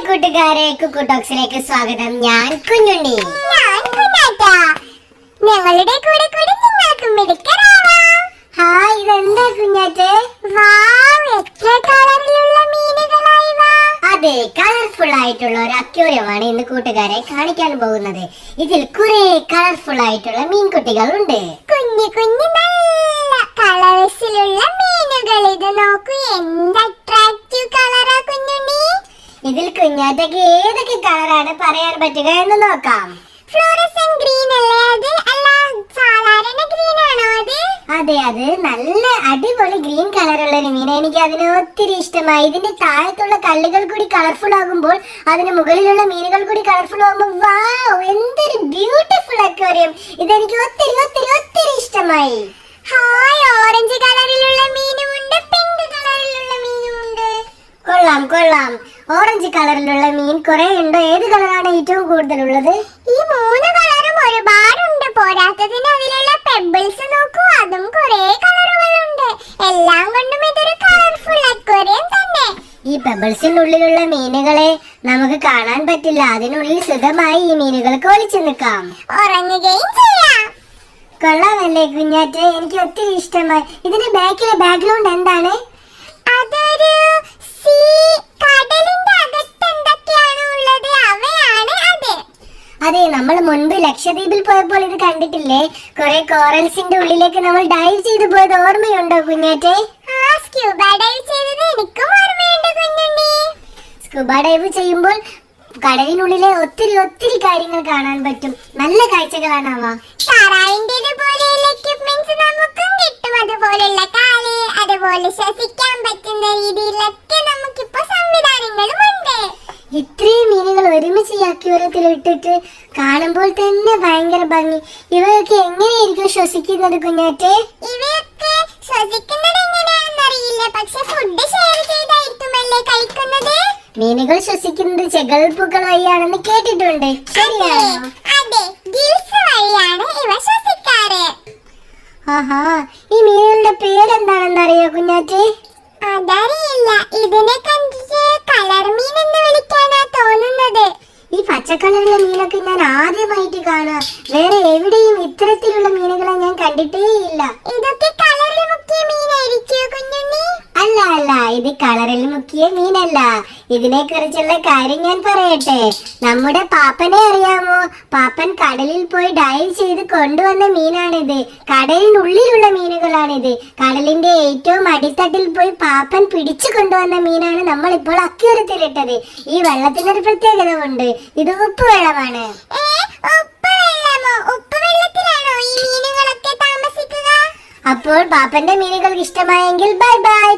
കൂട്ടുകാരെ, കുക്കു ടോക്സിലേക്ക് സ്വാഗതം. ഞാൻ കുഞ്ഞുണ്ണി. ഞങ്ങളുടെ കൂടെ കൂടെ നിങ്ങൾക്കും മിടുക്കരാവാം. ഹായ്, ഇതെന്താ കുഞ്ഞാറ്റെ? എത്ര കളറിലുള്ള മീനുകളായി വാ. അതെ, കളർഫുൾ ആയിട്ടുള്ള ഒരു അക്വേറിയമാണ് ഇന്ന് കൂട്ടുകാരെ കാണിക്കാൻ പോകുന്നത്. ഇതിൽ കുറെ കളർഫുൾ ആയിട്ടുള്ള മീൻകുട്ടികളുണ്ട്. കുഞ്ഞു കുഞ്ഞു നല്ല കളേഴ്സിലുള്ള മീനുകൾ. ഇത് നോക്കൂ, എന്ത് അട്രാക്റ്റീവ് കളറാ കുഞ്ഞുണ്ണി. ഇതിൽ കുഞ്ഞാറ്റയ്ക്ക് ഏതൊക്കെ കളറാണ് പറയാൻ പറ്റുക എന്ന് നോക്കാം. ഫ്ലോറസന്റ് ഗ്രീൻ അല്ലേ അത്? അല്ല, സാധാരണ ഗ്രീൻ ആണോ അത്? അതെ, അത് നല്ല അടിപൊളി ഗ്രീൻ കളറുള്ള ഒരു മീൻ. എനിക്ക് അതിനെ ഒത്തിരി ഇഷ്ടമായി. ഇതിന്റെ താഴത്തുള്ള കല്ലുകൾ കൂടി കളർഫുൾ ആകുമ്പോൾ അതിന് മുകളിലുള്ള മീനുകൾ കൂടി കളർഫുൾ ആകുമ്പോൾ വാവ്, എന്തൊരു ബ്യൂട്ടിഫുൾ അക്വേറിയം. ഇതെനിക്ക് ഒത്തിരി ഒത്തിരി ഒത്തിരി ഇഷ്ടമായി. ഹായ്, ഓറഞ്ച് കളറിലുള്ള മീനുമുണ്ട്, പിങ്ക് കളറിലുള്ള മീനുമുണ്ട്. കൊള്ളാം കൊള്ളാം. ഓറഞ്ച് കളറിലുള്ള മീൻ കുറെ ഉണ്ടോ? ഏത് കളറാണ് ഏറ്റവും കൂടുതലുള്ളത്? ഈ മൂന്ന് കളറും ഒരുപാടുണ്ട്. പോരാത്തതിന് അതിലുള്ള പെബിൾസ് നോക്കൂ, അതും കുറെ കളറുകളുണ്ട്. എല്ലാം കൊണ്ടും ഇതൊരു കളർഫുൾ അക്വേറിയം തന്നെ. ഈ പെബിൾസിനുള്ളിലുള്ള മീനുകളെ നമുക്ക് കാണാൻ പറ്റില്ല. അതിനുള്ളിൽ സുഖമായി ഈ മീനുകൾക്ക് ഒളിച്ചു നിൽക്കാം, ഉറങ്ങുകയും ചെയ്യാം. കൊള്ളാമല്ലേ കുഞ്ഞാറ്റ്? എനിക്ക് ഒത്തിരി ഇഷ്ടമായി. ഇതിന്റെ ബാക്കിലെ ബാക്ക്ഗ്രൗണ്ട് എന്താണ്? അതൊരു കടലിന്റെ അകത്ത് എന്തൊക്കെയാണ് ഉള്ളത്, അവയാണ് അത്. അതെ, നമ്മൾ മുൻപ് ലക്ഷദ്വീപിൽ പോയപ്പോൾ ഇത് കണ്ടിട്ടില്ലേ? കുറെ കോറൽസിന്റെ ഉള്ളിലേക്ക് നമ്മൾ ഡൈവ് ചെയ്തു പോയത് ഓർമ്മയുണ്ടോ കുഞ്ഞാറ്റെ? സ്ക്യൂബ ഡൈവ് ചെയ്തത് എനിക്കും ഓർമ്മയുണ്ട് കുഞ്ഞുണ്ണി. സ്കൂബ ഡൈവ് ചെയ്യുമ്പോൾ കടലിനുള്ളിലെ ഒത്തിരി ഒത്തിരി കാര്യങ്ങൾ കാണാൻ പറ്റും. നല്ല കാഴ്ചകളാണവ. താറാവിന്റേത് പോലെയുള്ള എക്യുപ്മെന്റ്സ് നമുക്കും കിട്ടും. അതുപോലുള്ള കാല്, അതുപോലെ ശ്വസിക്കാൻ പറ്റുന്ന രീതിയിലൊക്കെ നമുക്കിപ്പോ സംവിധാനങ്ങളും ഉണ്ട്. ഇത്രയും മീനുകൾ ഒരുമിച്ച് ഈ അക്വേറിയത്തിൽ ഇട്ടിട്ട് കാണുമ്പോൾ തന്നെ ഭയങ്കര ഭംഗി. ഇവയൊക്കെ എങ്ങനെയായിരിക്കും ശ്വസിക്കുന്നത് കുഞ്ഞാറ്റെ? ഇവയൊക്കെ ശ്വസിക്കുന്നത് എങ്ങനെയാണെന്ന് അറിയില്ല, പക്ഷെ ഫുഡ് ഷെയർ ചെയ്തായിരിക്കുമല്ലേ കഴിക്കുന്നത്. മീനുകൾ ശ്വസിക്കുന്നത് ചെകൾപ്പുകൾ വഴിയാണെന്ന് കേട്ടിട്ടുണ്ട്. ശരിയാണോ? അതെ, ഗിൽസ് വഴിയാണ് ഇവ ശ്വസിക്കാറ്. ആഹാ, ഈ മീനുകളുടെ പേരെന്താണെന്ന് അറിയോ കുഞ്ഞാറ്റെ? അതറിയില്ല. ഇതിനെ കണ്ടിട്ട് കളർ മീൻ എന്ന് വിളിക്കാനാ തോന്നുന്നത്. ഈ പച്ചക്കളറിലെ മീനൊക്കെ ഞാൻ ആദ്യമായിട്ട് കാണാം. വേറെ എവിടെയും ഇത്തരത്തിലുള്ള മീനുകളെ ഞാൻ കണ്ടിട്ടേ ഇല്ല. ഇതൊക്കെ കളറിൽ മുക്കിയ മീനായിരിക്കോ കുഞ്ഞുണ്ണി? അല്ല അല്ല, ഇത് കളറിൽ മുക്കിയ മീനല്ല. ഇതിനെ കുറിച്ചുള്ള കാര്യം ഞാൻ പറയട്ടെ. നമ്മുടെ പാപ്പനെ അറിയാമോ? പാപ്പൻ കടലിൽ പോയി ഡൈവ് ചെയ്ത് കൊണ്ടുവന്ന മീനാണിത്. കടലിനുള്ളിലുള്ള മീനുകളാണിത്. കടലിന്റെ ഏറ്റവും അടിത്തട്ടിൽ പോയി പാപ്പൻ പിടിച്ചു കൊണ്ടുവന്ന മീനാണ് നമ്മൾ ഇപ്പോൾ അക്വേറിയത്തിലിട്ടത്. ഈ വെള്ളത്തിനൊരു പ്രത്യേകത ഉണ്ട്. ഇത് ഉപ്പുവെള്ളമാണ്. ഉപ്പുവെള്ളമോ? ഉപ്പുവെള്ളത്തിലാണോ ഈ മീനുകളൊക്കെ താമസിക്കുക? അപ്പോൾ പാപ്പന്റെ മീനുകൾക്ക് ഇഷ്ടമായെങ്കിൽ ബൈ ബൈ.